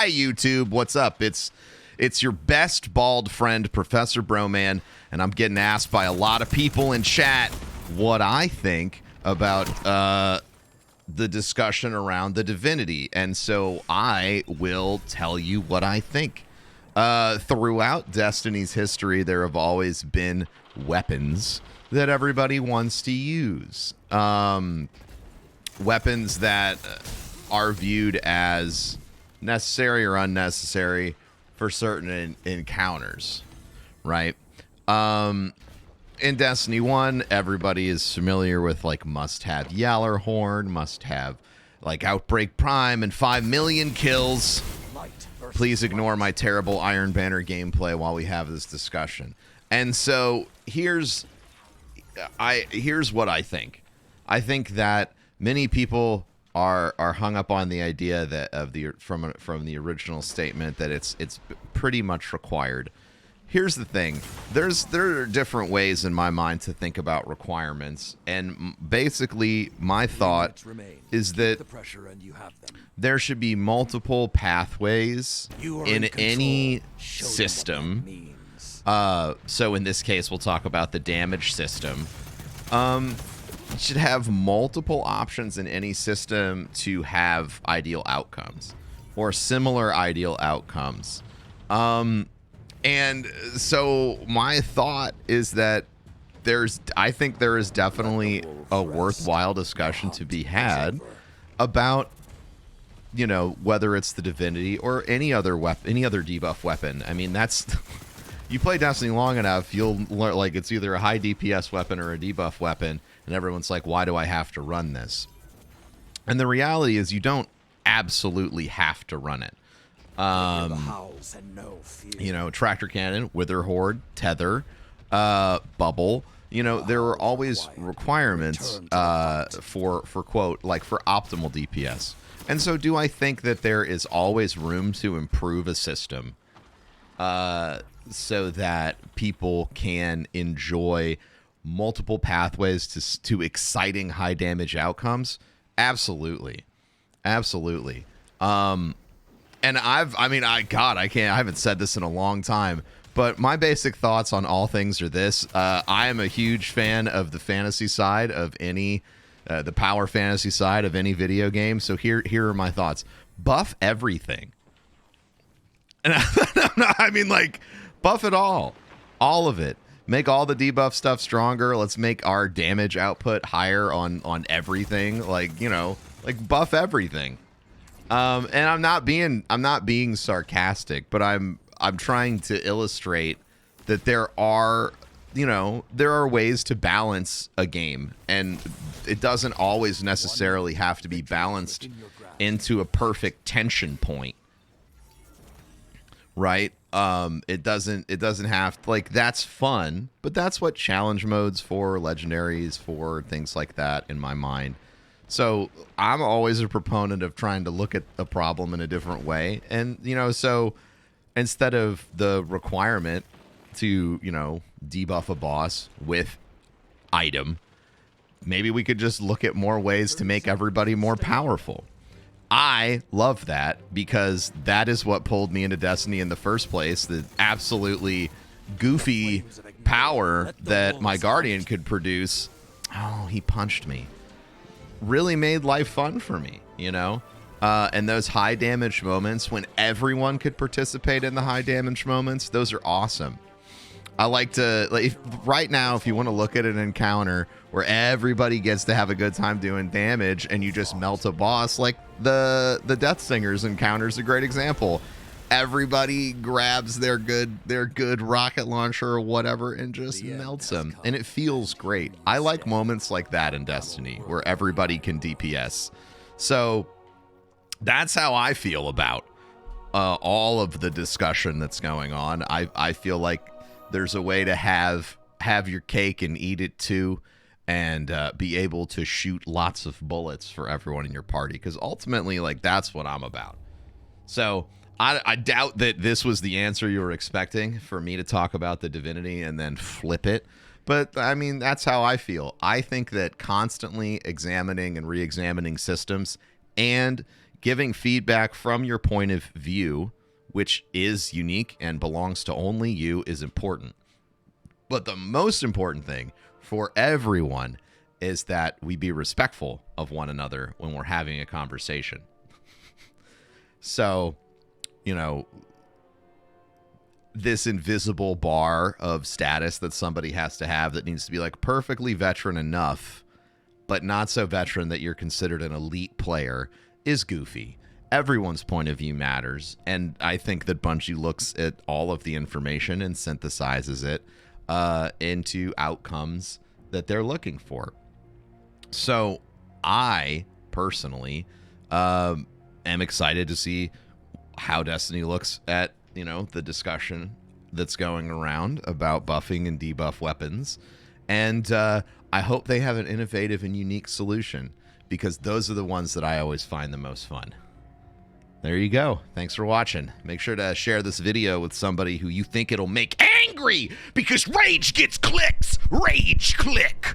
Hi, YouTube. What's up? It's your best bald friend, Professor Broman, and I'm getting asked by a lot of people in chat what I think about the discussion around the Divinity, and so I will tell you what I think. Throughout Destiny's history, there have always been weapons that everybody wants to use. Weapons that are viewed as necessary or unnecessary for certain encounters, right? In Destiny 1, everybody is familiar with, like, must-have Yallarhorn, must-have, like, Outbreak Prime, and 5 million kills. Please ignore my terrible Iron Banner gameplay while we have this discussion. And so, here's what I think. I think that many people are hung up on the idea that from the original statement that it's pretty much required. Here's the thing. There are different ways in my mind to think about requirements, and basically my thought is that there should be multiple pathways in any system. So in this case, we'll talk about the damage system. You should have multiple options in any system to have ideal outcomes or similar ideal outcomes. And so my thought is that I think there is definitely a worthwhile discussion to be had about, you know, whether it's the Divinity or any other weapon, any other debuff weapon. I mean, that's you play Destiny long enough, you'll learn, like, it's either a high DPS weapon or a debuff weapon. And everyone's like, why do I have to run this? And the reality is you don't absolutely have to run it. You know, Tractor Cannon, Wither Horde, Tether, Bubble. You know, there are always requirements for quote, like, for optimal DPS. And so do I think that there is always room to improve a system so that people can enjoy multiple pathways to exciting high damage outcomes? Absolutely. Absolutely. And I haven't said this in a long time, but my basic thoughts on all things are this. I am a huge fan of the fantasy side of any, the power fantasy side of any video game. So here are my thoughts. Buff everything. And I mean, like, buff it all of it. Make all the debuff stuff stronger. Let's make our damage output higher on everything. Like, you know, like, buff everything. And I'm not being sarcastic, but I'm trying to illustrate that there are ways to balance a game, and it doesn't always necessarily have to be balanced into a perfect tension point. Right? It doesn't have to, like, that's fun, but that's what challenge modes for, legendaries for, things like that in my mind. So I'm always a proponent of trying to look at a problem in a different way. And, you know, so instead of the requirement to, you know, debuff a boss with item, maybe we could just look at more ways to make everybody more powerful. I love that because that is what pulled me into Destiny in the first place. The absolutely goofy power that my Guardian could produce. Oh, he punched me. Really made life fun for me, you know? And those high damage moments when everyone could participate in the high damage moments, those are awesome. I like to, like, right now, if you want to look at an encounter where everybody gets to have a good time doing damage and you just melt a boss, like the Death Singers encounter is a great example. Everybody grabs their good rocket launcher or whatever and just melts them, and it feels great. I like moments like that in Destiny where everybody can DPS. So that's how I feel about all of the discussion that's going on. I feel like there's a way to have your cake and eat it too, and be able to shoot lots of bullets for everyone in your party, because ultimately, like, that's what I'm about. So I doubt that this was the answer you were expecting, for me to talk about the Divinity and then flip it. But, I mean, that's how I feel. I think that constantly examining and re-examining systems and giving feedback from your point of view, which is unique and belongs to only you, is important. But the most important thing for everyone is that we be respectful of one another when we're having a conversation. So, you know, this invisible bar of status that somebody has to have that needs to be like perfectly veteran enough, but not so veteran that you're considered an elite player, is goofy. Everyone's point of view matters, and I think that Bungie looks at all of the information and synthesizes it into outcomes that they're looking for. So I personally am excited to see how Destiny looks at, you know, the discussion that's going around about buffing and debuff weapons. And I hope they have an innovative and unique solution, because those are the ones that I always find the most fun. There you go. Thanks for watching. Make sure to share this video with somebody who you think it'll make angry, because rage gets clicks. Rage click.